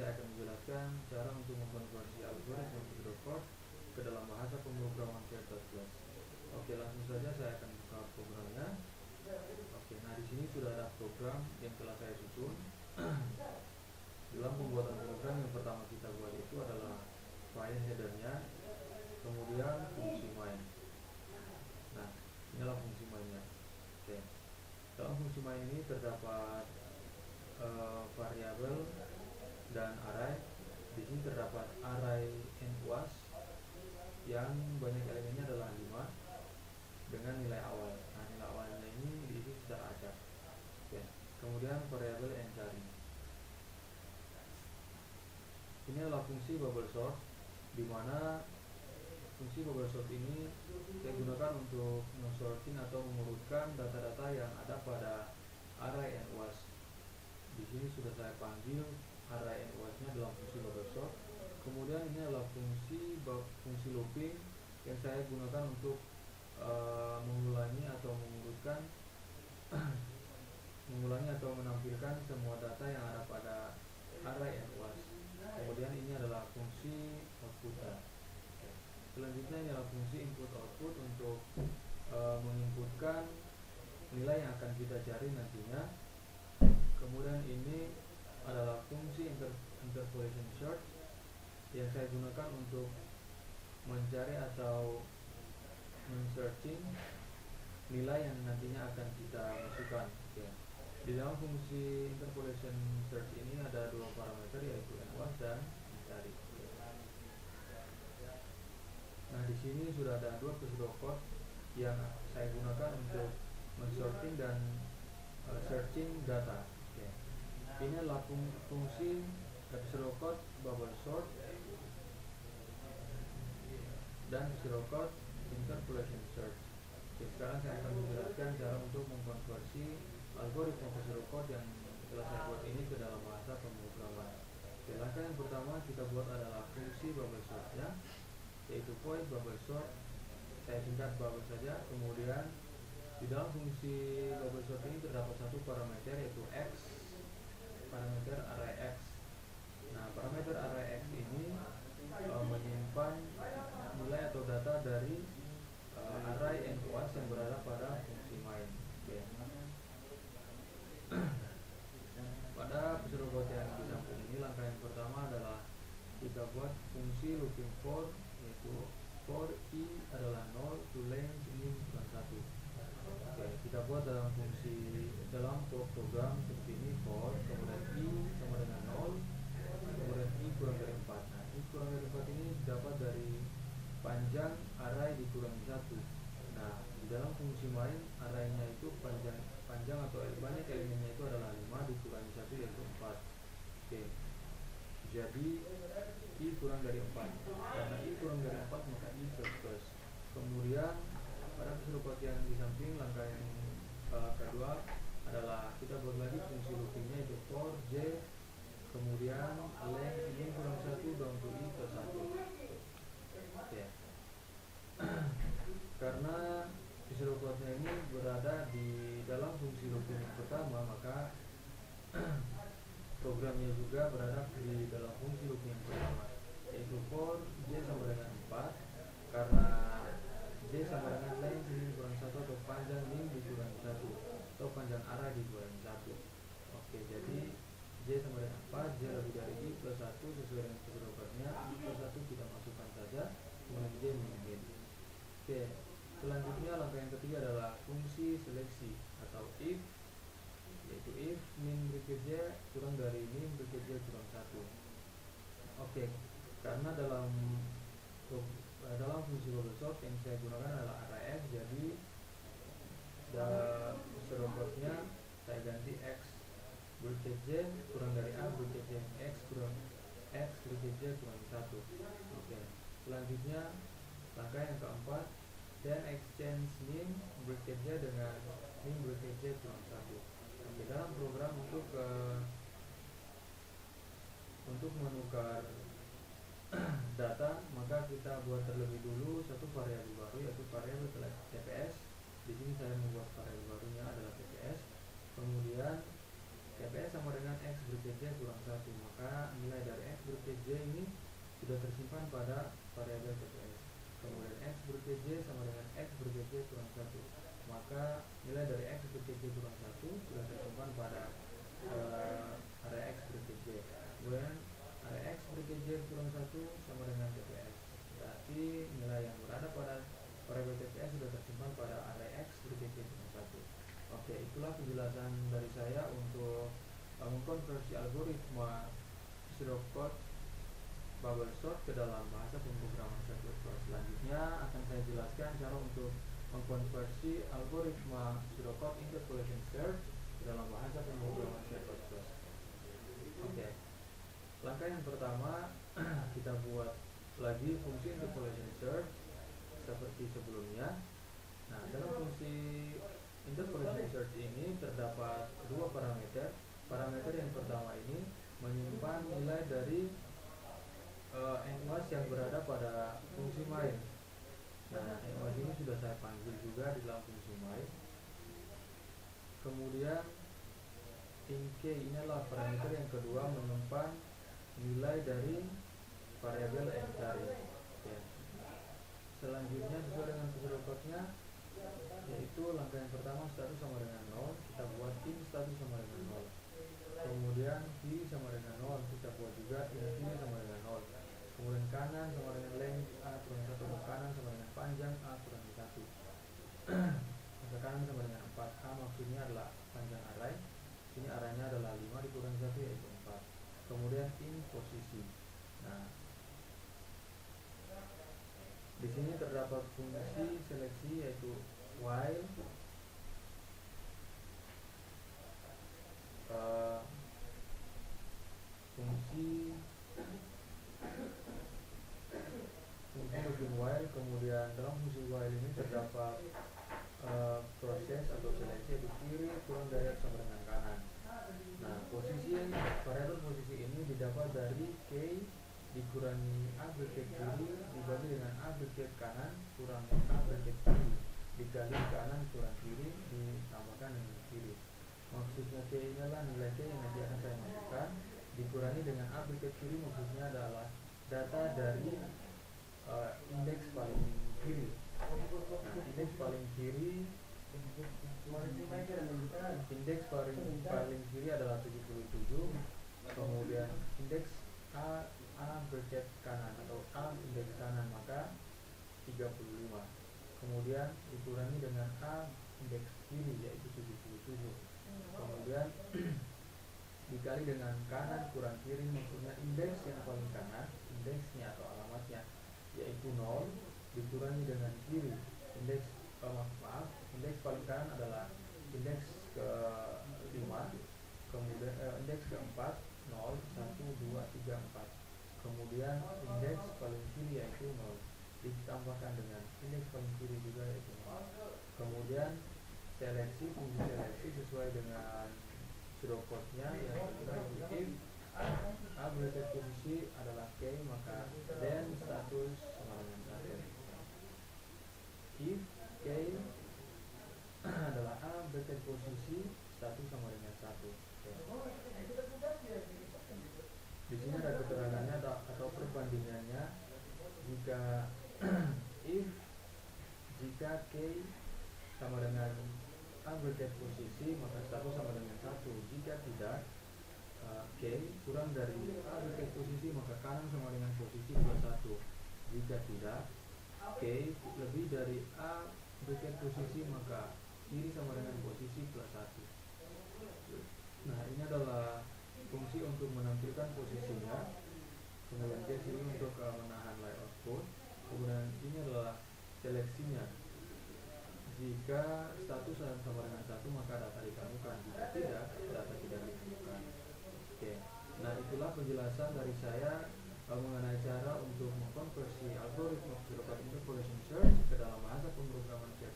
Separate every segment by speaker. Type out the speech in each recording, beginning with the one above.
Speaker 1: saya akan menjelaskan cara untuk mengkonversi algoritma pseudocode ke dalam bahasa pemrograman C++. Oke, langsung saja saya akan buka programnya. Oke, nah di sini sudah ada program yang telah saya susun. Dalam pembuatan program yang pertama kita buat itu adalah file headernya, kemudian fungsi main. Nah, inilah fungsi mainnya. Oke, dalam fungsi main ini terdapat variabel dan array. Di sini terdapat array NUAS yang banyak elemennya adalah 5 dengan nilai awal. Nah, nilai awalnya ini diisi secara acak. Oke, kemudian variabel encari. Ini adalah fungsi bubble sort, di mana fungsi bubble sort ini saya gunakan untuk men-sorting atau mengurutkan data-data yang ada pada array NUAS. Di sini sudah saya panggil array NUAS-nya dalam fungsi bubble sort. Kemudian ini adalah fungsi looping yang saya gunakan untuk mengulangi atau mengurutkan mengulangi atau menampilkan semua data yang ada pada array NUAS. Kemudian ini adalah fungsi outputnya. Selanjutnya ini adalah fungsi input output untuk menginputkan nilai yang akan kita cari nantinya. Kemudian ini adalah fungsi interpolation sort yang saya gunakan untuk mencari atau men-searching nilai yang nantinya akan kita masukkan. Oke. Di dalam fungsi interpolation search ini ada dua parameter, yaitu NUAS dan mencari. Nah, di sini sudah ada dua pseudocode yang saya gunakan untuk men-sorting dan searching data. Oke. Ini adalah fungsi pseudocode bubble sort dan pseudocode interpolation search. Oke, sekarang saya akan menjelaskan cara untuk mengkonversi algoritma pseudocode yang telah saya buat ini ke dalam bahasa pemrograman. Oke, langkah yang pertama kita buat adalah fungsi bubble sort-nya, yaitu void bubble sort. Saya singkat bubble saja. Kemudian di dalam fungsi bubble sort ini terdapat satu parameter, yaitu x, parameter array x. Nah, parameter array x ini menyimpan nilai atau data dari array NUAS yang berada pada fungsi main. Oke. Pada pseudocode yang di samping ini, langkah yang pertama adalah kita buat fungsi looking for, yaitu for i adalah 0 to length min kurang 1. Oke, kita buat dalam program seperti ini, for kemudian i sama dengan 0, kemudian i kurang dari 4. Nah, i kurang dari 4 ini dapat dari panjang array dikurangi 1. Nah, di dalam fungsi main, arraynya itu panjang atau banyak elemennya itu adalah 5 dikurangi 1, yaitu 4. Oke, jadi i kurang dari 4. Karena i kurang dari 4 maka i plus. Kemudian pada pseudocode yang di samping, langkah yang kedua adalah kita buat lagi fungsi loopingnya, itu for j kemudian length min kurang 1 down to i plus 1. Oke. Karena pseudocode-nya ini berada di dalam fungsi looping yang pertama, maka programnya juga berada di dalam fungsi looping yang pertama, yaitu for j sama dengan 4. Karena j sama dengan length min kurang 1 atau panjang min dikurangi 1 atau panjang array dikurangi 1. Oke, jadi j sama dengan 4, j lebih dari i plus 1 sesuai dengan pseudocode-nya. I plus 1 kita masukkan saja, kemudian j min. Oke, selanjutnya langkah yang ketiga adalah fungsi seleksi atau if, yaitu if min bracket j kurang dari min bracket j kurang 1. Oke, karena dalam fungsi bubble sort yang saya gunakan adalah array x, jadi pseudocode-nya saya ganti x bracket j kurang dari a bracket j x kurang x bracket j kurang 1. Oke, selanjutnya langkah yang keempat, dan exchange min bracket j dengan min bracket j kurang 1. Oke, dalam program untuk menukar data, maka kita buat terlebih dulu satu variabel baru, yaitu variabel TPS. Di sini saya membuat variabel barunya adalah TPS. Kemudian TPS sama dengan x berikut j kurang 1, maka nilai dari x berikut j ini sudah tersimpan pada variabel TPS. Kemudian x berikut j sama dengan x berikut j kurang 1, maka nilai dari x berikut j kurang 1 sudah tersimpan pada area x berikut j. Kemudian area x berikut j kurang 1 sama dengan TPS, berarti nilai yang berada pada variabel TPS sudah tersimpan pada area x berikut j kurang 1. Oke, itulah penjelasan dari saya untuk mengkonversi algoritma pseudocode bubble sort ke dalam bahasa pemrograman C++. Selanjutnya akan saya jelaskan cara untuk mengkonversi algoritma pseudocode interpolation search ke dalam bahasa pemrograman C++. Oke. Langkah yang pertama, kita buat lagi fungsi interpolation search seperti sebelumnya. Nah, dalam fungsi interpolation search ini terdapat dua parameter. Parameter yang pertama ini menyimpan nilai dari NUAS yang berada pada fungsi main. Nah, NUAS ini sudah saya panggil juga di dalam fungsi main. Kemudian int k ini adalah parameter yang kedua menyimpan nilai dari variabel n cari. Ya. Selanjutnya sesuai dengan pseudocode-nya, yaitu langkah yang pertama status sama dengan 0, kita buat int status sama dengan 0. Kemudian v sama dengan 0, kita buat juga int v sama dengan 0. Kemudian kanan sama dengan length a kurang 1, kanan sama dengan panjang a kurang 1. Maka kanan sama dengan 4, a maksudnya adalah panjang array. Sini arraynya adalah 5 dikurangi 1 yaitu 4. Kemudian int posisi. Nah, di sini terdapat fungsi seleksi yaitu while fungsi looping while. Kemudian dalam fungsi while ini terdapat proses atau seleksi yaitu kiri kurang dari sama dengan kanan. Nah, posisi variabel posisi ini didapat dari k dikurangi a bracket kiri dibagi dengan a bracket kanan kurang a bracket kiri dikali kanan kurang kiri ditambahkan dengan kiri. Maksudnya k ini adalah nilai k yang nanti akan saya masukkan dikurangi dengan a bracket kiri, maksudnya adalah data dari indeks paling kiri. Nah, indeks paling kiri adalah 77. Kemudian indeks a bracket kanan atau a indeks kanan maka 35. Kemudian dikurangi dengan a indeks kiri yaitu 77. Kemudian dikali dengan kanan kurang kiri, maksudnya indeks yang paling kanan, indeksnya atau alamatnya yaitu 0 dikurangi dengan kiri indeks indeks paling kanan adalah indeks ke-5, kemudian indeks ke-4 0 1 2 3 4, kemudian indeks paling kiri yaitu 0 ditambahkan dengan indeks paling kiri juga yaitu 0. Kemudian seleksi, fungsi seleksi sesuai dengan pseudocode-nya yaitu if a bracket posisi adalah k maka then status sama dengan 1. If k adalah a bracket posisi status sama dengan 1. Di sini ada keterangannya atau perbandingannya. Jika k sama dengan a bracket posisi maka status sama dengan 1. Jika tidak, k kurang dari a bracket posisi maka kanan sama dengan posisi plus 1. Jika tidak, k lebih dari a bracket posisi maka kiri sama dengan posisi plus 1. Nah, ini adalah fungsi untuk menampilkan posisinya. Kemudian case ini untuk menahan layout code. Kemudian ini adalah seleksinya. Jika status sama dengan 1 maka data ditemukan. Jika tidak, data tidak ditemukan. Oke. Nah, itulah penjelasan dari saya mengenai cara untuk mengkonversi algoritma pseudocode interpolation search ke dalam bahasa pemrograman C++.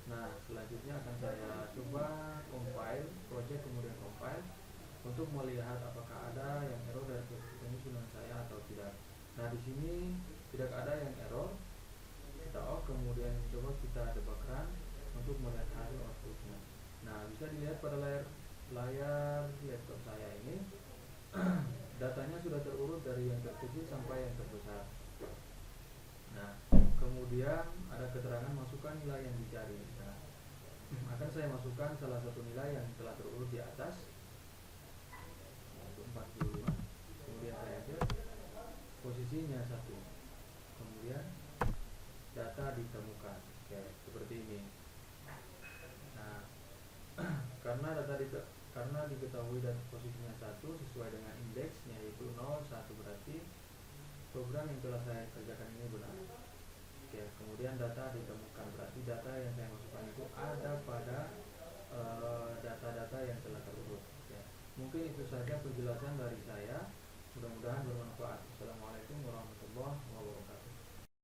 Speaker 1: Nah, selanjutnya akan saya coba compile project kemudian compile untuk melihat apakah ada yang error dari penyusunan saya atau tidak. Nah, di sini tidak ada yang error. Kita off, kemudian coba kita debug run untuk melihat hasil outputnya. Nah, bisa dilihat pada layar layar laptop saya ini datanya sudah terurut dari yang terkecil sampai yang terbesar. Nah, kemudian ada keterangan masukkan nilai yang dicari. Nah, akan saya masukkan salah satu nilai yang telah terurut di atas, yaitu 45. Kemudian saya enter, posisinya 1. Kemudian data ditemukan. Oke, seperti ini. Nah, karena diketahui dan posisinya 1 sesuai dengan indeksnya yaitu 0, 1 berarti program yang telah saya kerjakan ini benar. Oke, kemudian data ditemukan berarti data yang saya masukkan itu ada pada data-data yang telah terurut. Ya. Mungkin itu saja penjelasan dari saya. Mudah-mudahan bermanfaat. Assalamualaikum warahmatullahi wabarakatuh.